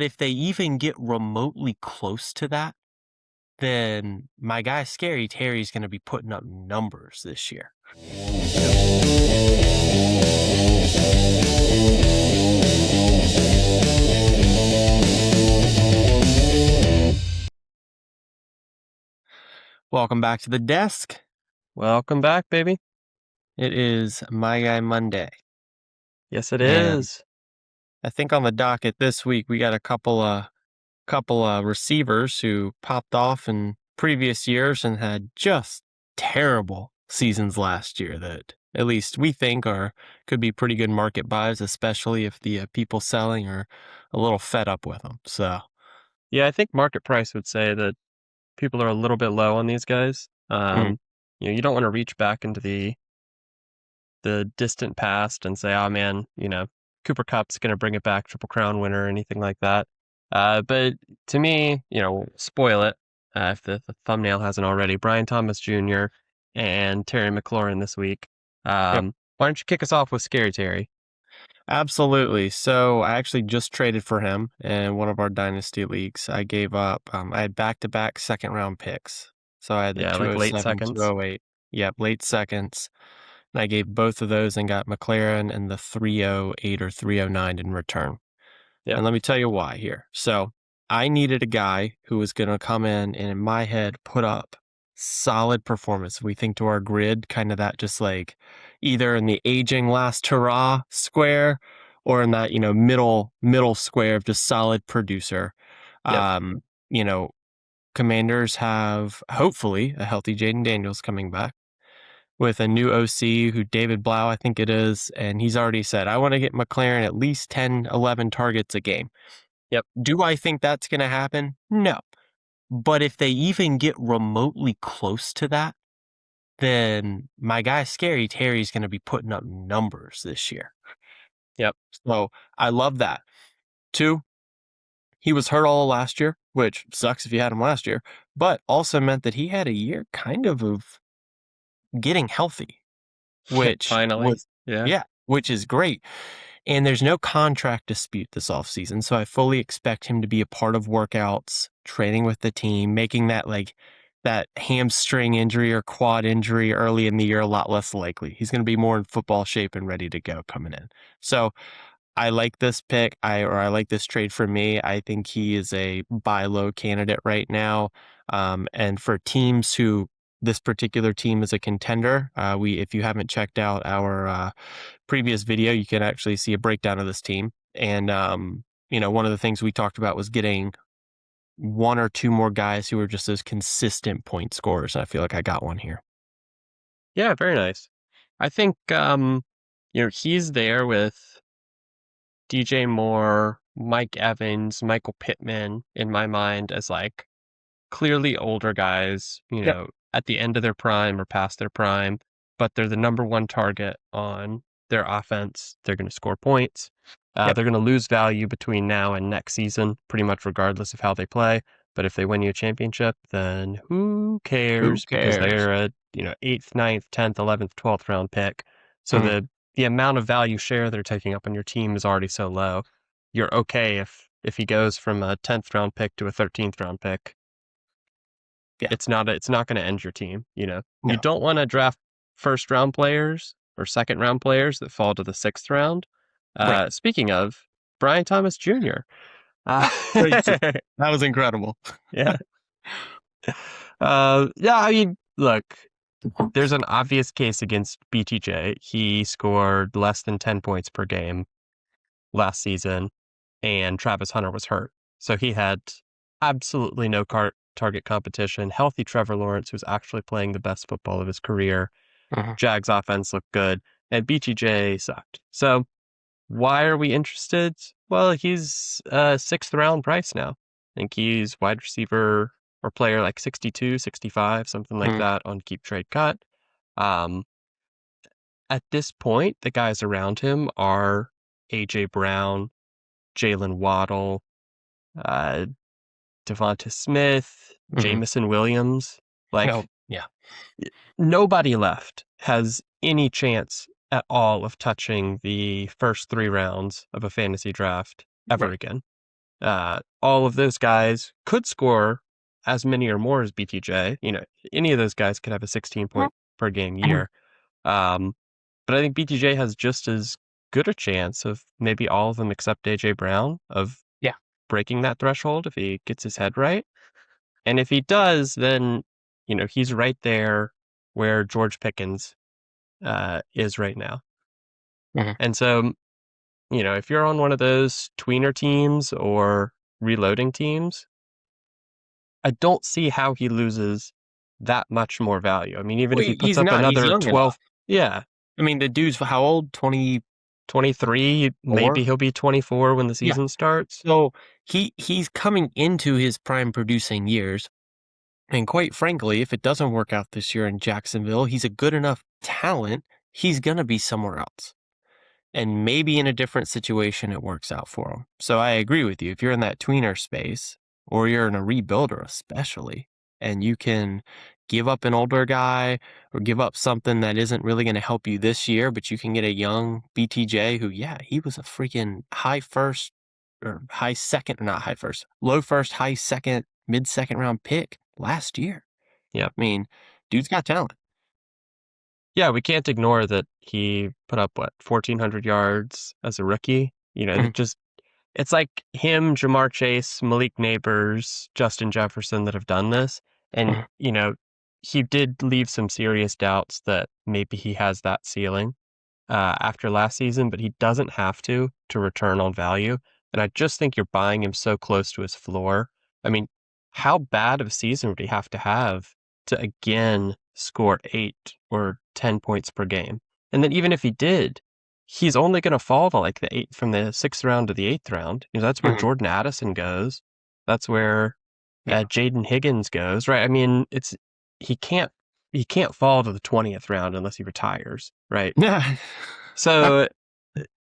if they even get remotely close to that, then my guy Scary Terry's going to be putting up numbers this year. Yep. Welcome back to the desk. Welcome back, baby. It is My Guy Monday. Yes, it And is. I think on the docket this week, we got a couple of receivers who popped off in previous years and had just terrible seasons last year that at least we think could be pretty good market buys, especially if the people selling are a little fed up with them. So, Yeah, I think market price would say that people are a little bit low on these guys. mm, You don't want to reach back into the distant past and say, oh man, Cooper Kupp's going to bring it back, Triple Crown winner, or anything like that. But to me, spoil it if the thumbnail hasn't already. Brian Thomas Jr. and Terry McLaurin this week. yep. Why don't you kick us off with Scary Terry? Absolutely. So I actually just traded for him in one of our dynasty leagues. I gave up, I had back-to-back second-round picks. So I had the Yeah, like late 207, seconds. 208. Yep, late seconds. And I gave both of those and got McLaren and the 308 or 309 in return. Yep. And let me tell you why here. So I needed a guy who was going to come in my head, put up solid performance. We think to our grid, kind of that just like either in the aging last hurrah square or in that, middle square of just solid producer. Yep. Um, you know, Commanders have hopefully a healthy Jaden Daniels coming back with a new OC who David Blau, I think it is. And he's already said, I want to get McLaren at least 10, 11 targets a game. Yep. Do I think that's going to happen? No. But if they even get remotely close to that, then my guy Scary Terry's going to be putting up numbers this year. Yep. So I love that. 2, he was hurt all last year, which sucks if you had him last year, but also meant that he had a year kind of getting healthy, which Finally. was, Yeah. yeah, which is great. And there's no contract dispute this offseason, so I fully expect him to be a part of workouts, training with the team, making that hamstring injury or quad injury early in the year a lot less likely. He's going to be more in football shape and ready to go coming in. So I like this pick. I like this trade for me. I think he is a buy low candidate right now. And for teams who this particular team is a contender, if you haven't checked out our previous video, you can actually see a breakdown of this team. And one of the things we talked about was getting 1 or 2 more guys who are just those consistent point scorers. I feel like I got one here. Yeah, very nice. I think he's there with DJ Moore, Mike Evans, Michael Pittman in my mind as like clearly older guys, Yep. at the end of their prime or past their prime, but they're the number one target on their offense. They're going to score points. Yep. They're going to lose value between now and next season, pretty much regardless of how they play. But if they win you a championship, then who Who cares? Because cares? they're a 8th, 9th, 10th, 11th, 12th round pick. So Mhm. the amount of value share they're taking up on your team is already so low. You're okay if he goes from a 10th round pick to a 13th round pick. Yeah. It's not going to end your team. You No. don't want to draft first round players or second round players that fall to the 6th round. Right. Speaking of Brian Thomas Jr. Uh, Crazy. That was incredible. yeah. Yeah, I mean, look, there's an obvious case against BTJ. He scored less than 10 points per game last season, and Travis Hunter was hurt. So he had absolutely no target competition. Healthy Trevor Lawrence, who's actually playing the best football of his career. Mhm. Jags offense looked good, and BTJ sucked. So why are we interested? Well, he's a 6th round price now. I think he's wide receiver or player like 62, 65, something like Mhm. that on Keep Trade Cut. Um, at this point, the guys around him are AJ Brown, Jalen Waddle, uh, Devonta Smith, Mhm. Jamison Williams. No. Like, Yeah. nobody left has any chance at all of touching the first 3 rounds of a fantasy draft ever Right. again. All of those guys could score as many or more as BTJ. Any of those guys could have a 16 point per game Mhm. year. Um, but I think BTJ has just as good a chance of maybe all of them except AJ Brown of Yeah. breaking that threshold if he gets his head right. And if he does, then, he's right there where George Pickens is right now. Mhm. And so, if you're on one of those tweener teams or reloading teams, I don't see how he loses that much more value. I mean, even Well, if he puts he's up not. He's another young 12, enough. yeah, I mean, the dude's how old? 24? 23, maybe he'll be 24 when the Yeah. season starts. So he's coming into his prime producing years. And quite frankly, if it doesn't work out this year in Jacksonville, he's a good enough talent. He's going to be somewhere else. And maybe in a different situation, it works out for him. So I agree with you. If you're in that tweener space, or you're in a rebuilder, especially, and you can give up an older guy or give up something that isn't really going to help you this year, but you can get a young BTJ who, yeah, he was a freaking high first or high second, or not high first, low first, high second, mid second round pick last year. Yeah. I mean, dude's got talent. Yeah, we can't ignore that he put up, 1,400 yards as a rookie. Mhm, It's like him, Jamar Chase, Malik Neighbors, Justin Jefferson that have done this. And, mhm, he did leave some serious doubts that maybe he has that ceiling after last season, but he doesn't have to return on value. And I just think you're buying him so close to his floor. I mean, how bad of a season would he have to again score 8 or 10 points per game? And then even if he did, he's only going to fall to like from the 6th round to the 8th round. That's where mhm. Jordan Addison goes. That's where Yeah. Jaden Higgins goes, right? I mean, he can't he can't fall to the 20th round unless he retires, right? Yeah. So,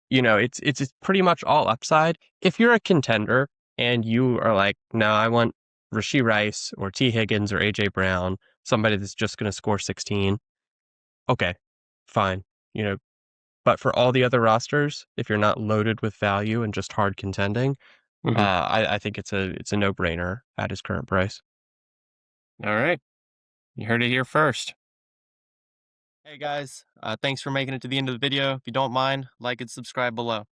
it's pretty much all upside. If you're a contender and you are like, no, I want Rashee Rice or T. Higgins or AJ Brown, somebody that's just going to score 16. Okay, fine. You know, but for all the other rosters, if you're not loaded with value and just hard contending, Mhm. I think it's a no brainer at his current price. All right. You heard it here first. Hey guys, thanks for making it to the end of the video. If you don't mind, like and subscribe below.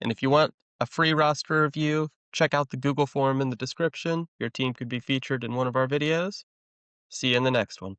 And if you want a free roster review, check out the Google form in the description. Your team could be featured in one of our videos. See you in the next one.